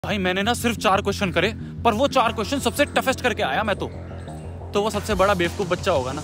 भाई मैंने ना सिर्फ 4 क्वेश्चन करे, पर वो 4 क्वेश्चन सबसे टफेस्ट करके आया मैं तो वो सबसे बड़ा बेवकूफ बच्चा होगा ना।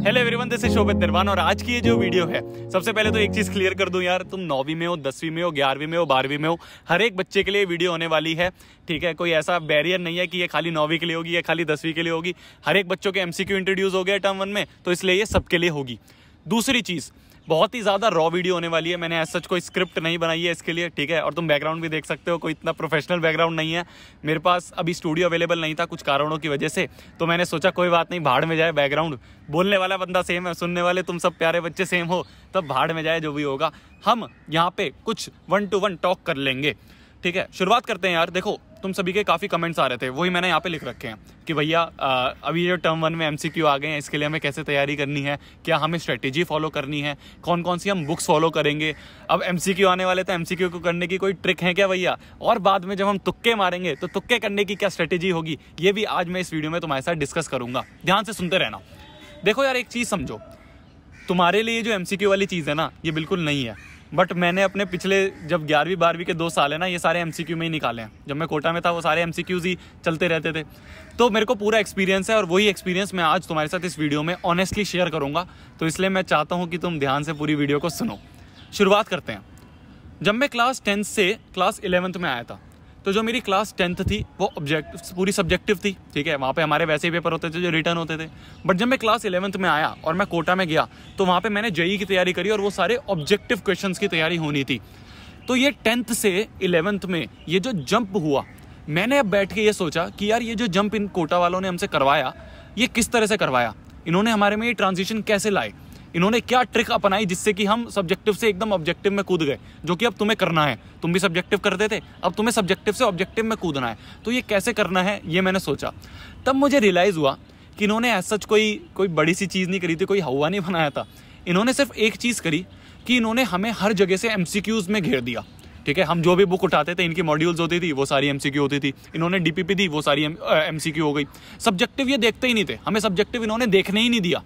हेलो एवरीवन, दिस इज शोभित निर्वाण और आज की ये जो वीडियो है, सबसे पहले तो एक चीज क्लियर कर दूं यार, तुम 9वीं में हो, 10वीं में हो, 11वीं में हो, 12वीं में हो, हर एक बच्चे के लिए वीडियो होने वाली है। ठीक है, कोई ऐसा बैरियर नहीं है कि ये खाली 9वीं के लिए होगी या खाली 10वीं के लिए होगी। हर एक बच्चों के एमसीक्यू इंट्रोड्यूस हो गया टर्म 1 में, तो इसलिए ये सबके लिए होगी। दूसरी चीज, बहुत ही ज्यादा रॉ वीडियो होने वाली है। मैंने ऐसा कोई स्क्रिप्ट नहीं बनाई है इसके लिए, ठीक है। और तुम बैकग्राउंड भी देख सकते हो, कोई इतना प्रोफेशनल बैकग्राउंड नहीं है। मेरे पास अभी स्टूडियो अवेलेबल नहीं था कुछ कारणों की वजह से, तो मैंने सोचा कोई बात नहीं, भाड़ में जाए बैकग्राउंड। बोलने वाला बंदा सेम है, सुनने वाले तुम सब प्यारे बच्चे सेम हो, तब भाड़ में जाए जो भी होगा। हम यहाँ पे कुछ 1 to 1 टॉक कर लेंगे, ठीक है। शुरुआत करते हैं यार। देखो, तुम सभी के काफ़ी कमेंट्स आ रहे थे, वही मैंने यहाँ पे लिख रखे हैं कि भैया अभी जो टर्म 1 में एमसीक्यू आ गए हैं, इसके लिए हमें कैसे तैयारी करनी है, क्या हमें स्ट्रेटेजी फॉलो करनी है, कौन कौन सी हम बुक्स फॉलो करेंगे। अब एमसीक्यू आने वाले, तो एमसीक्यू को करने की कोई ट्रिक है क्या भैया, और बाद में जब हम तुक्के मारेंगे तो तुक्के करने की क्या स्ट्रेटेजी होगी, ये भी आज मैं इस वीडियो में तुम्हारे साथ डिस्कस करूंगा। ध्यान से सुनते रहना। देखो यार, एक चीज़ समझो, तुम्हारे लिए जो एमसीक्यू वाली चीज़ है ना, ये बिल्कुल नहीं है। बट मैंने अपने पिछले जब 11वीं 12वीं के 2 साल है ना, ये सारे एमसीक्यू में ही निकाले हैं। जब मैं कोटा में था वो सारे एमसीक्यूज ही चलते रहते थे, तो मेरे को पूरा एक्सपीरियंस है, और वही एक्सपीरियंस मैं आज तुम्हारे साथ इस वीडियो में ऑनेस्टली शेयर करूंगा। तो इसलिए मैं चाहता हूं कि तुम ध्यान से पूरी वीडियो को सुनो। शुरुआत करते हैं। जब मैं क्लास 10 से क्लास 11th में आया था, तो जो मेरी क्लास 10th थी वो पूरी सब्जेक्टिव थी, ठीक है। वहाँ पे हमारे वैसे ही पेपर होते थे जो रिटर्न होते थे। बट जब मैं क्लास 11th में आया और मैं कोटा में गया, तो वहाँ पे मैंने जेईई की तैयारी करी, और वो सारे ऑब्जेक्टिव क्वेश्चंस की तैयारी होनी थी। तो ये 10th से 11th में ये जो जंप हुआ, मैंने अब बैठ के ये सोचा कि यार ये जो जंप इन कोटा वालों ने हमसे करवाया, ये किस तरह से करवाया, इन्होंने हमारे में ये ट्रांजिशन कैसे लाए, इन्होंने क्या ट्रिक अपनाई जिससे कि हम सब्जेक्टिव से एकदम ऑब्जेक्टिव में कूद गए, जो कि अब तुम्हें करना है। तुम भी सब्जेक्टिव करते थे, अब तुम्हें सब्जेक्टिव से ऑब्जेक्टिव में कूदना है। तो ये कैसे करना है, ये मैंने सोचा। तब मुझे रियलाइज हुआ कि इन्होंने ऐसा कोई बड़ी सी चीज़ नहीं करी थी, कोई हवा नहीं बनाया था। इन्होंने सिर्फ एक चीज़ करी कि इन्होंने हमें हर जगह से एमसीक्यूज में घेर दिया, ठीक है। हम जो भी बुक उठाते थे, इनकी मॉड्यूल्स होती थी, वो सारी एमसीक्यू होती थी। इन्होंने डीपीपी दी, वो सारी एमसीक्यू हो गई। सब्जेक्टिव ये देखते ही नहीं थे, हमें सब्जेक्टिव इन्होंने देखने ही नहीं दिया।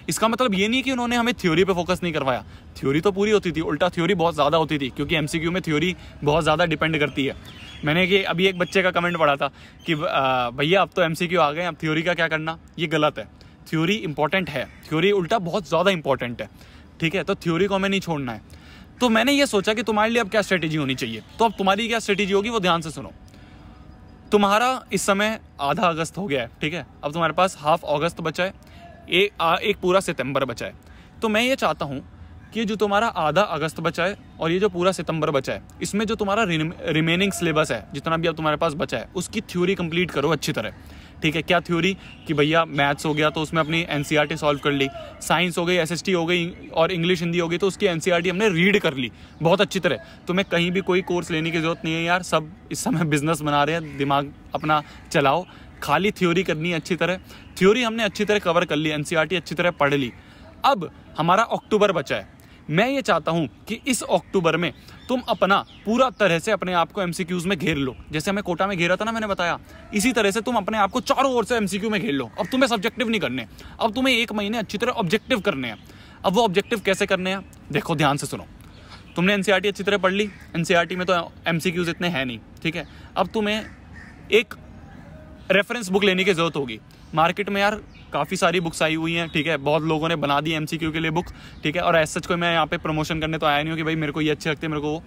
इसका मतलब ये नहीं कि उन्होंने हमें थ्योरी पे फोकस नहीं करवाया, थ्योरी तो पूरी होती थी, उल्टा थ्योरी बहुत ज़्यादा होती थी, क्योंकि एमसीक्यू में थ्योरी बहुत ज़्यादा डिपेंड करती है। मैंने कि अभी एक बच्चे का कमेंट पढ़ा था कि भैया अब तो एमसीक्यू आ गए, अब थ्योरी का क्या करना। ये गलत है, थ्योरी इंपॉर्टेंट है, थ्योरी उल्टा बहुत ज़्यादा इंपॉर्टेंट है, ठीक है। तो थ्योरी को हमें नहीं छोड़ना है। तो मैंने ये सोचा कि तुम्हारे लिए अब क्या स्ट्रेटेजी होनी चाहिए। तो अब तुम्हारी क्या स्ट्रेटेजी होगी वो ध्यान से सुनो। तुम्हारा इस समय आधा अगस्त हो गया है, ठीक है। अब तुम्हारे पास हाफ अगस्त बचा है, एक पूरा सितंबर बचा है। तो मैं ये चाहता हूँ कि जो तुम्हारा आधा अगस्त बचा है और ये जो पूरा सितंबर बचा है, इसमें जो तुम्हारा रिमेनिंग सिलेबस है, जितना भी अब तुम्हारे पास बचा है, उसकी थ्योरी कंप्लीट करो अच्छी तरह, ठीक है। क्या थ्योरी कि भैया मैथ्स हो गया तो उसमें अपनी एनसीईआरटी सॉल्व कर ली, साइंस हो गई, एसएसटी हो गई, और इंग्लिश हिंदी हो गई तो उसकी एनसीईआरटी हमने रीड कर ली बहुत अच्छी तरह। तुम्हें कहीं भी कोई कोर्स लेने की जरूरत नहीं है यार, सब इस समय बिजनेस बना रहे हैं, दिमाग अपना चलाओ, खाली थ्योरी करनी है अच्छी तरह। थ्योरी हमने अच्छी तरह कवर कर ली, एनसीईआरटी अच्छी तरह पढ़ ली। अब हमारा अक्टूबर बचा है। मैं ये चाहता हूं कि इस अक्टूबर में तुम अपना पूरा तरह से अपने आप को एमसीक्यूज में घेर लो। जैसे हमें कोटा में घेरा था ना, मैंने बताया, इसी तरह से तुम अपने आप को चारों ओर से एमसीक्यू में घेर लो। अब तुम्हें सब्जेक्टिव नहीं करने, अब तुम्हें 1 महीने अच्छी तरह ऑब्जेक्टिव करने हैं। अब वो ऑब्जेक्टिव कैसे करने हैं, देखो ध्यान से सुनो। तुमने एनसीईआरटी अच्छी तरह पढ़ ली, एनसीईआरटी में तो एमसीक्यूज इतने हैं नहीं, ठीक है। अब तुम्हें एक रेफरेंस बुक लेने की जरूरत होगी। मार्केट में यार काफ़ी सारी बुक्स आई हुई हैं, ठीक है। बहुत लोगों ने बना दी एमसीक्यू के लिए बुक, ठीक है। और ऐसा कोई मैं यहाँ पे प्रमोशन करने तो आया नहीं हूँ कि भाई मेरे को ये अच्छी लगती है, मेरे को वो।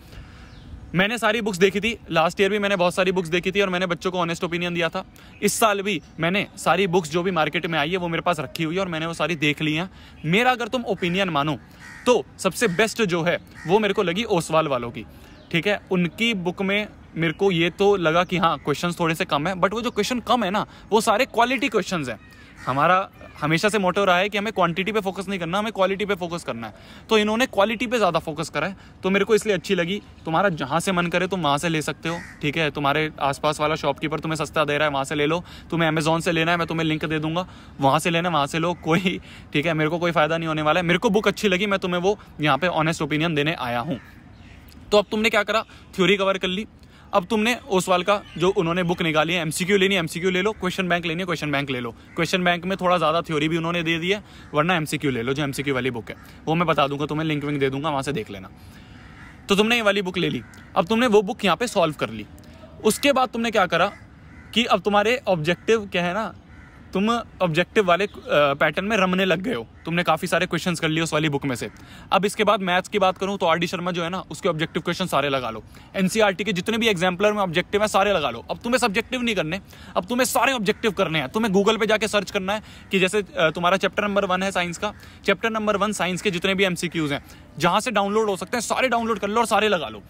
मैंने सारी बुक्स देखी थी, लास्ट ईयर भी मैंने बहुत सारी बुक्स देखी थी, और मैंने बच्चों को ऑनेस्ट ओपिनियन दिया था। इस साल भी मैंने सारी बुक्स जो भी मार्केट में आई है वो मेरे पास रखी हुई है, और मैंने वो सारी देख ली हैं। मेरा अगर तुम ओपिनियन मानो तो सबसे बेस्ट जो है वो मेरे को लगी ओसवाल वालों की, ठीक है। उनकी बुक में मेरे को ये तो लगा कि हाँ क्वेश्चंस थोड़े से कम है, बट वो जो क्वेश्चन कम है ना, वो सारे क्वालिटी क्वेश्चंस हैं। हमारा हमेशा से मोटो रहा है कि हमें क्वांटिटी पे फोकस नहीं करना, हमें क्वालिटी पे फोकस करना है। तो इन्होंने क्वालिटी पे ज़्यादा फोकस करा है, तो मेरे को इसलिए अच्छी लगी। तुम्हारा जहाँ से मन करे तुम वहाँ से ले सकते हो, ठीक है। तुम्हारे आसपास वाला शॉपकीपर तुम्हें सस्ता दे रहा है, वहाँ से ले लो। तुम्हें अमेजोन से लेना है, मैं तुम्हें लिंक दे दूंगा, वहाँ से लेना, वहाँ से लो, कोई, ठीक है। मेरे को कोई फ़ायदा नहीं होने वाला है। मेरे को बुक अच्छी लगी, मैं तुम्हें वो यहाँ पे ऑनेस्ट ओपिनियन देने आया हूँ। तो अब तुमने क्या करा, थ्योरी कवर कर ली। अब तुमने ओसवाल का जो उन्होंने बुक निकाली है, एमसीक्यू लेनी है एमसीक्यू ले लो, क्वेश्चन बैंक लेनी है क्वेश्चन बैंक ले लो। क्वेश्चन बैंक में थोड़ा ज़्यादा थ्योरी भी उन्होंने दे दी है, वरना एमसीक्यू ले लो, जो एमसीक्यू वाली बुक है वो मैं बता दूंगा तुम्हें, लिंक विंक दे दूंगा, वहाँ से देख लेना। तो तुमने ये वाली बुक ले ली, अब तुमने वो बुक यहाँ पे सॉल्व कर ली। उसके बाद तुमने क्या करा कि अब तुम्हारे ऑब्जेक्टिव क्या है ना, तुम ऑब्जेक्टिव वाले पैटर्न में रमने लग गए हो। तुमने काफ़ी सारे क्वेश्चंस कर लिए उस वाली बुक में से। अब इसके बाद मैथ्स की बात करूं तो आर डी शर्मा जो है ना, उसके ऑब्जेक्टिव क्वेश्चन सारे लगा लो। एनसीईआरटी के जितने भी एग्जाम्पलर में ऑब्जेक्टिव है सारे लगा लो। अब तुम्हें सब्जेक्टिव नहीं करने, अब तुम्हें सारे ऑब्जेक्टिव करने हैं। तुम्हें गूगल पे जाके सर्च करना है कि जैसे तुम्हारा चैप्टर नंबर 1 है साइंस का, चैप्टर नंबर 1 साइंस के जितने भी एमसीक्यूज हैं जहां से डाउनलोड हो सकते हैं सारे डाउनलोड कर लो और सारे लगा लो।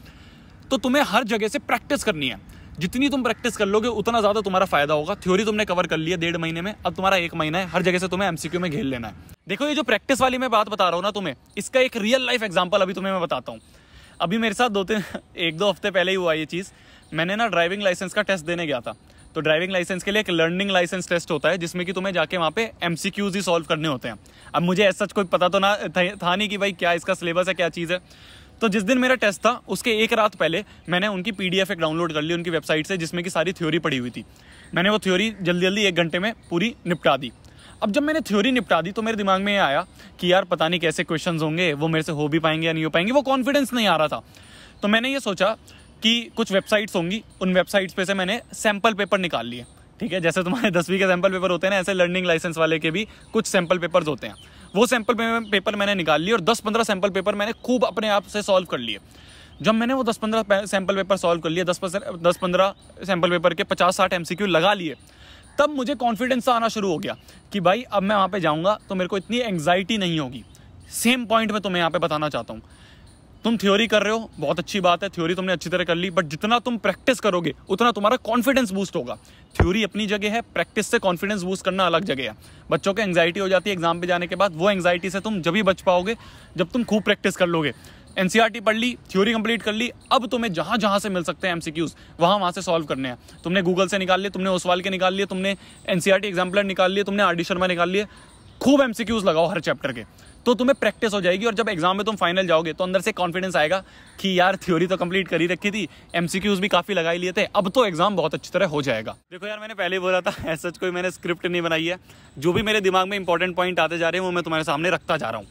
तो तुम्हें हर जगह से प्रैक्टिस करनी है। जितनी तुम प्रैक्टिस कर लोगे उतना ज्यादा तुम्हारा फायदा होगा। थ्योरी तुमने कवर कर लिया 1.5 महीने में, अब तुम्हारा 1 महीना है, हर जगह से तुम्हें एमसीक्यू में घेर लेना है। देखो ये जो प्रैक्टिस वाली मैं बात बता रहा हूँ ना तुम्हें, इसका एक रियल लाइफ एग्जांपल अभी तुम्हें मैं बताता हूँ। अभी मेरे साथ 1-2 हफ्ते पहले ही हुआ ये चीज। मैंने ना ड्राइविंग लाइसेंस का टेस्ट देने गया था। तो ड्राइविंग लाइसेंस के लिए एक लर्निंग लाइसेंस टेस्ट होता है जिसमें कि तुम्हें जाके वहाँ पे एमसीक्यूज ही सॉल्व करने होते हैं। अब मुझे ऐसा कोई पता तो ना था नहीं कि भाई क्या इसका सिलेबस है, क्या चीज़ है। तो जिस दिन मेरा टेस्ट था उसके एक रात पहले मैंने उनकी पीडीएफ एक डाउनलोड कर ली उनकी वेबसाइट से, जिसमें कि सारी थ्योरी पड़ी हुई थी। मैंने वो थ्योरी जल्दी जल्दी 1 घंटे में पूरी निपटा दी। अब जब मैंने थ्योरी निपटा दी तो मेरे दिमाग में ये आया कि यार पता नहीं कैसे क्वेश्चंस होंगे, वो मेरे से हो भी पाएंगे या नहीं हो पाएंगे, वो कॉन्फिडेंस नहीं आ रहा था। तो मैंने ये सोचा कि कुछ वेबसाइट्स होंगी, उन वेबसाइट्स पे से मैंने सैम्पल पेपर निकाल लिए। ठीक है, जैसे तुम्हारे 10वीं के सैम्पल पेपर होते हैं ना, ऐसे लर्निंग लाइसेंस वाले के भी कुछ सैम्पल पेपर्स होते हैं। वो सैम्पल पेपर मैंने निकाल लिए और 10-15 सैम्पल पेपर मैंने खूब अपने आप से सॉल्व कर लिए। जब मैंने वो 10-15 सैम्पल पेपर सॉल्व कर लिए, 10-15 सैम्पल पेपर के 50-60 एमसीक्यू लगा लिए, तब मुझे कॉन्फिडेंस आना शुरू हो गया कि भाई अब मैं वहाँ पे जाऊँगा तो मेरे को इतनी एंग्जाइटी नहीं होगी। सेम पॉइंट मैं तुम्हें यहाँ पे बताना चाहता हूँ। तुम थ्योरी कर रहे हो, बहुत अच्छी बात है, थ्योरी तुमने अच्छी तरह कर ली, बट जितना तुम प्रैक्टिस करोगे उतना तुम्हारा कॉन्फिडेंस बूस्ट होगा। थ्योरी अपनी जगह है, प्रैक्टिस से कॉन्फिडेंस बूस्ट करना अलग जगह है। बच्चों को एंग्जाइटी हो जाती है एग्जाम पे जाने के बाद, वो एंग्जाइटी से तुम जब भी बच पाओगे जब तुम खूब प्रैक्टिस कर लोगे। एनसीईआरटी पढ़ ली, थ्योरी कंप्लीट कर ली, अब तुम्हें जहां जहां से मिल सकते हैं एमसीक्यूज वहां से सॉल्व करने हैं। तुमने गूगल से निकाल लिए, तुमने ओसवाल के निकाल लिए, तुमने एनसीईआरटी एग्जाम्पलर निकाल लिए, तुमने आर डी शर्मा निकाल लिए, खूब एमसीक्यूज लगाओ हर चैप्टर के, तो तुम्हें प्रैक्टिस हो जाएगी। और जब एग्जाम में तुम फाइनल जाओगे तो अंदर से कॉन्फिडेंस आएगा कि यार थ्योरी तो कंप्लीट कर ही रखी थी, एमसीक्यूज भी काफी लगा ही लिए थे, अब तो एग्जाम बहुत अच्छी तरह हो जाएगा। देखो यार, मैंने पहले बोला था ऐसा कोई मैंने स्क्रिप्ट नहीं बनाई है। जो भी मेरे दिमाग में इंपॉर्टेंट पॉइंट आते जा रहे हैं वो मैं तुम्हारे सामने रखता जा रहा हूँ।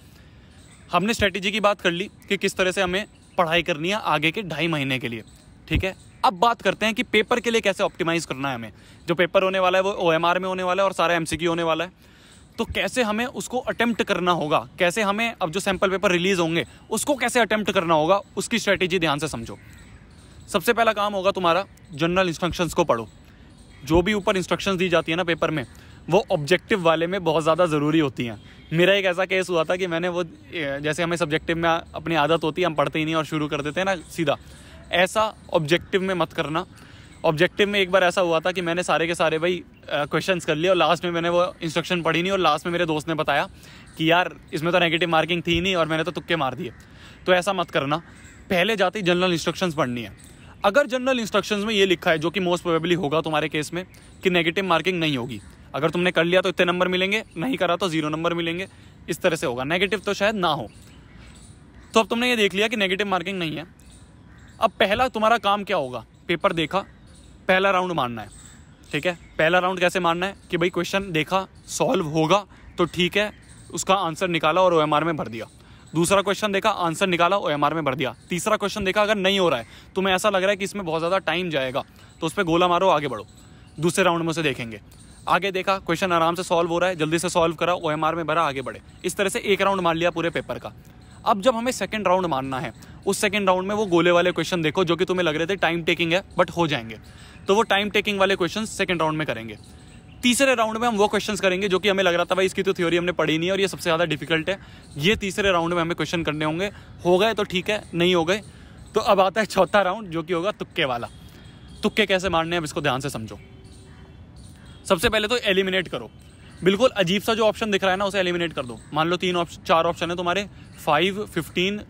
हमने स्ट्रेटेजी की बात कर ली कि किस तरह से हमें पढ़ाई करनी है आगे के 2.5 महीने के लिए। ठीक है, अब बात करते हैं कि पेपर के लिए कैसे ऑप्टिमाइज करना है हमें। जो पेपर होने वाला है वो ओएमआर में होने वाला है और सारा एमसीक्यू होने वाला है। तो कैसे हमें उसको अटेम्प्ट करना होगा, कैसे हमें अब जो सैंपल पेपर रिलीज होंगे उसको कैसे अटेम्प्ट करना होगा, उसकी स्ट्रेटेजी ध्यान से समझो। सबसे पहला काम होगा तुम्हारा, जनरल इंस्ट्रक्शंस को पढ़ो। जो भी ऊपर इंस्ट्रक्शंस दी जाती है ना पेपर में, वो ऑब्जेक्टिव वाले में बहुत ज़्यादा ज़रूरी होती हैं। मेरा एक ऐसा केस हुआ था कि मैंने वो, जैसे हमें सब्जेक्टिव में अपनी आदत होती है हम पढ़ते ही नहीं और शुरू कर देते हैं ना सीधा, ऐसा ऑब्जेक्टिव में मत करना। ऑब्जेक्टिव में एक बार ऐसा हुआ था कि मैंने सारे के सारे भाई क्वेश्चंस कर लिए और लास्ट में मैंने वो इंस्ट्रक्शन पढ़ी नहीं और लास्ट में मेरे दोस्त ने बताया कि यार इसमें तो नेगेटिव मार्किंग थी नहीं और मैंने तो तुक्के मार दिए। तो ऐसा मत करना, पहले जाते ही जनरल इंस्ट्रक्शंस पढ़नी है। अगर जनरल इंस्ट्रक्शंस में ये लिखा है, जो कि मोस्ट प्रोबेबली होगा तुम्हारे केस में, कि नेगेटिव मार्किंग नहीं होगी, अगर तुमने कर लिया तो इतने नंबर मिलेंगे, नहीं करा तो 0 नंबर मिलेंगे, इस तरह से होगा, नेगेटिव तो शायद ना हो। तो अब तुमने ये देख लिया कि नेगेटिव मार्किंग नहीं है। अब पहला तुम्हारा काम क्या होगा, पेपर देखा, पहला राउंड मारना है। ठीक है, पहला राउंड कैसे मारना है कि भाई क्वेश्चन देखा, सॉल्व होगा तो ठीक है, उसका आंसर निकाला और ओएमआर में भर दिया। दूसरा क्वेश्चन देखा, आंसर निकाला, ओएमआर में भर दिया। तीसरा क्वेश्चन देखा, अगर नहीं हो रहा है, तुम्हें ऐसा लग रहा है कि इसमें बहुत ज़्यादा टाइम जाएगा, तो उस पर गोला मारो, आगे बढ़ो, दूसरे राउंड में से देखेंगे। आगे देखा, क्वेश्चन आराम से सॉल्व हो रहा है, जल्दी से सॉल्व करा, ओएमआर में भरा, आगे बढ़े। इस तरह से एक राउंड मार लिया पूरे पेपर का। अब जब हमें सेकंड राउंड मारना है, उस सेकंड राउंड में वो गोले वाले क्वेश्चन देखो जो कि तुम्हें लग रहे थे टाइम टेकिंग है बट हो जाएंगे, तो वो टाइम टेकिंग वाले क्वेश्चन सेकंड राउंड में करेंगे। तीसरे राउंड में हम वो क्वेश्चंस करेंगे जो कि हमें लग रहा था भाई इसकी तो थ्योरी हमने पढ़ी नहीं और ये सबसे ज़्यादा डिफिकल्ट है, ये तीसरे राउंड में हमें क्वेश्चन करने होंगे। हो गए तो ठीक है, नहीं हो गए तो अब आता है चौथा राउंड जो कि होगा तुक्के वाला। तुक्के कैसे मारने हैं अब इसको ध्यान से समझो। सबसे पहले तो एलिमिनेट करो, बिल्कुल अजीब सा जो ऑप्शन दिख रहा है ना उसे एलिमिनेट कर दो। मान लो 4 ऑप्शन है तुम्हारे, 5, 15,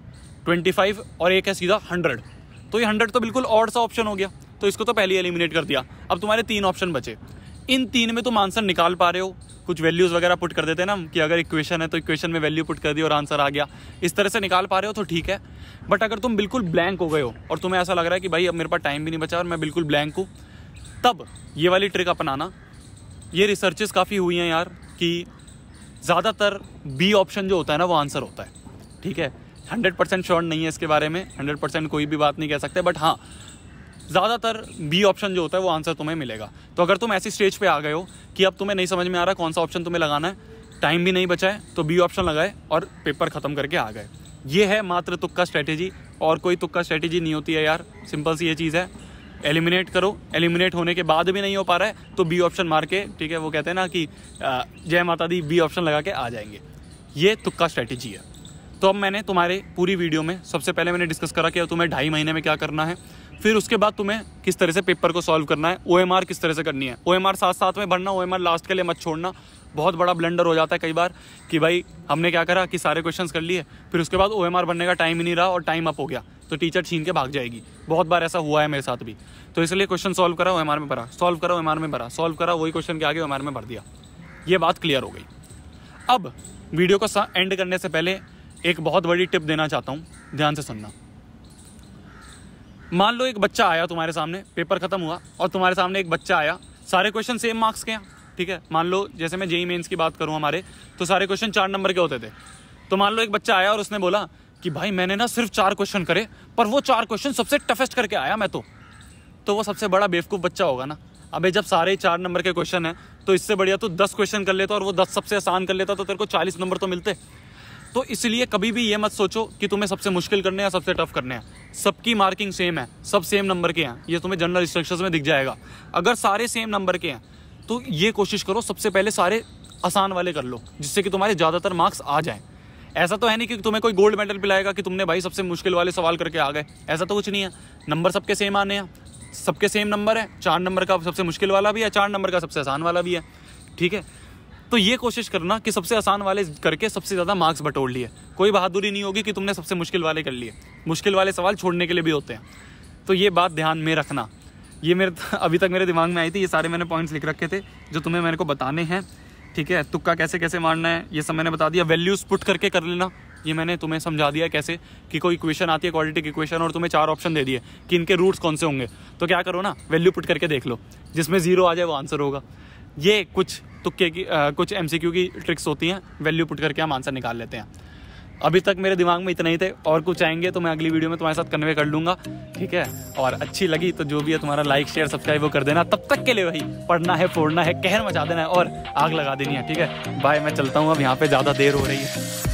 25 और एक है सीधा 100। तो ये 100 तो बिल्कुल ऑड सा ऑप्शन हो गया, तो इसको तो पहले एलिमिनेट कर दिया। अब तुम्हारे 3 ऑप्शन बचे, इन 3 में तुम आंसर निकाल पा रहे हो। कुछ वैल्यूज वगैरह पुट कर देते हैं ना कि अगर इक्वेशन है तो इक्वेशन में वैल्यू पुट कर दी और आंसर आ गया, इस तरह से निकाल पा रहे हो तो ठीक है। बट अगर तुम बिल्कुल ब्लैंक हो गए हो और तुम्हें ऐसा लग रहा है कि भाई अब मेरे पास टाइम भी नहीं बचा और मैं बिल्कुल ब्लैंक हूँ, तब ये वाली ट्रिक अपनाना। ये रिसर्चेस काफ़ी हुई हैं यार कि ज़्यादातर बी ऑप्शन जो होता है ना वो आंसर होता है। ठीक है, 100% श्योर नहीं है इसके बारे में, 100% कोई भी बात नहीं कह सकते, बट हाँ ज़्यादातर बी ऑप्शन जो होता है वो आंसर तुम्हें मिलेगा। तो अगर तुम ऐसी स्टेज पे आ गए हो कि अब तुम्हें नहीं समझ में आ रहा कौन सा ऑप्शन तुम्हें लगाना है, टाइम भी नहीं बचा है, तो बी ऑप्शन लगाए और पेपर ख़त्म करके आ गए। ये है मात्र तुक्का स्ट्रैटेजी, और कोई तुक्का स्ट्रैटेजी नहीं होती है यार, सिंपल सी ये चीज़ है। एलिमिनेट करो, एलिमिनेट होने के बाद भी नहीं हो पा रहा है तो बी ऑप्शन मार के, ठीक है, वो कहते हैं ना कि जय माता दी, बी ऑप्शन लगा के आ जाएंगे। ये तुक्का स्ट्रैटेजी है। तो अब मैंने तुम्हारे पूरी वीडियो में सबसे पहले मैंने डिस्कस करा कि तुम्हें 2.5 महीने में क्या करना है, फिर उसके बाद तुम्हें किस तरह से पेपर को सॉल्व करना है, OMR किस तरह से करनी है। OMR साथ साथ में भरना, OMR लास्ट के लिए मत छोड़ना। बहुत बड़ा ब्लंडर हो जाता है कई बार कि भाई हमने क्या करा कि सारे क्वेश्चंस कर लिए, फिर उसके बाद OMR बनने का टाइम ही नहीं रहा और टाइम अप हो गया तो टीचर छीन के भाग जाएगी। बहुत बार ऐसा हुआ है मेरे साथ भी। तो इसलिए क्वेश्चन सॉल्व करा, OMR में भरा, सॉल्व करा, OMR में भरा, सॉल्व करा, वही क्वेश्चन के आगे OMR में भर दिया। ये बात क्लियर हो गई। अब वीडियो को एंड करने से पहले एक बहुत बड़ी टिप देना चाहता हूँ, ध्यान से सुनना। मान लो एक बच्चा आया तुम्हारे सामने, पेपर खत्म हुआ और तुम्हारे सामने एक बच्चा आया, सारे क्वेश्चन सेम मार्क्स के हैं, ठीक है। मान लो जैसे मैं जेईई मेंस की बात करूं हमारे, तो सारे क्वेश्चन 4 नंबर के होते थे। तो मान लो एक बच्चा आया और उसने बोला कि भाई मैंने ना सिर्फ 4 क्वेश्चन करे, पर वो 4 क्वेश्चन सबसे टफेस्ट करके आया मैं तो वो सबसे बड़ा बेवकूफ़ बच्चा होगा ना। अबे जब सारे 4 नंबर के क्वेश्चन हैं तो इससे बढ़िया तो 10 क्वेश्चन कर लेता और वो 10 सबसे आसान कर लेता तो तेरे को 40 नंबर तो मिलते। तो इसलिए कभी भी ये मत सोचो कि तुम्हें सबसे मुश्किल करने हैं या सबसे टफ करने हैं। सबकी मार्किंग सेम है, सब सेम नंबर के हैं, ये तुम्हें जनरल इंस्ट्रक्शंस में दिख जाएगा। अगर सारे सेम नंबर के हैं तो ये कोशिश करो सबसे पहले सारे आसान वाले कर लो, जिससे कि तुम्हारे ज़्यादातर मार्क्स आ जाएं। ऐसा तो है नहीं कि तुम्हें कोई गोल्ड मेडल पिलाएगा कि तुमने भाई सबसे मुश्किल वाले सवाल करके आ गए, ऐसा तो कुछ नहीं है। नंबर सबके सेम आने हैं, सबके सेम नंबर है, 4 नंबर का सबसे मुश्किल वाला भी है, 4 नंबर का सबसे आसान वाला भी है, ठीक है। तो ये कोशिश करना कि सबसे आसान वाले करके सबसे ज़्यादा मार्क्स बटोर लिए। कोई बहादुरी नहीं होगी कि तुमने सबसे मुश्किल वाले कर लिए, मुश्किल वाले सवाल छोड़ने के लिए भी होते हैं। तो ये बात ध्यान में रखना। ये अभी तक मेरे दिमाग में आई थी, ये सारे मैंने पॉइंट्स लिख रखे थे जो तुम्हें मेरे को बताने हैं, ठीक है। तुक्का कैसे कैसे मारना है ये सब मैंने बता दिया। वैल्यूज़ पुट करके कर लेना, ये मैंने तुम्हें समझा दिया कैसे, कि कोई इक्वेशन आती है क्वाड्रेटिक इक्वेशन और तुम्हें 4 ऑप्शन दे दिए कि इनके रूट्स कौन से होंगे, तो क्या करो ना, वैल्यू पुट करके देख लो, जिसमें 0 आ जाए वो आंसर होगा। ये कुछ तुक्के की कुछ MCQ की ट्रिक्स होती हैं, वैल्यू पुट करके हम आंसर निकाल लेते हैं। अभी तक मेरे दिमाग में इतना ही थे, और कुछ आएंगे तो मैं अगली वीडियो में तुम्हारे साथ कन्वे कर लूँगा, ठीक है। और अच्छी लगी तो जो भी है तुम्हारा लाइक शेयर सब्सक्राइब वो कर देना। तब तक के लिए वही पढ़ना है, फोड़ना है, कहर मचा देना है और आग लगा देनी है, ठीक है। बाय, मैं चलता हूँ, अब यहाँ पे ज़्यादा देर हो रही है।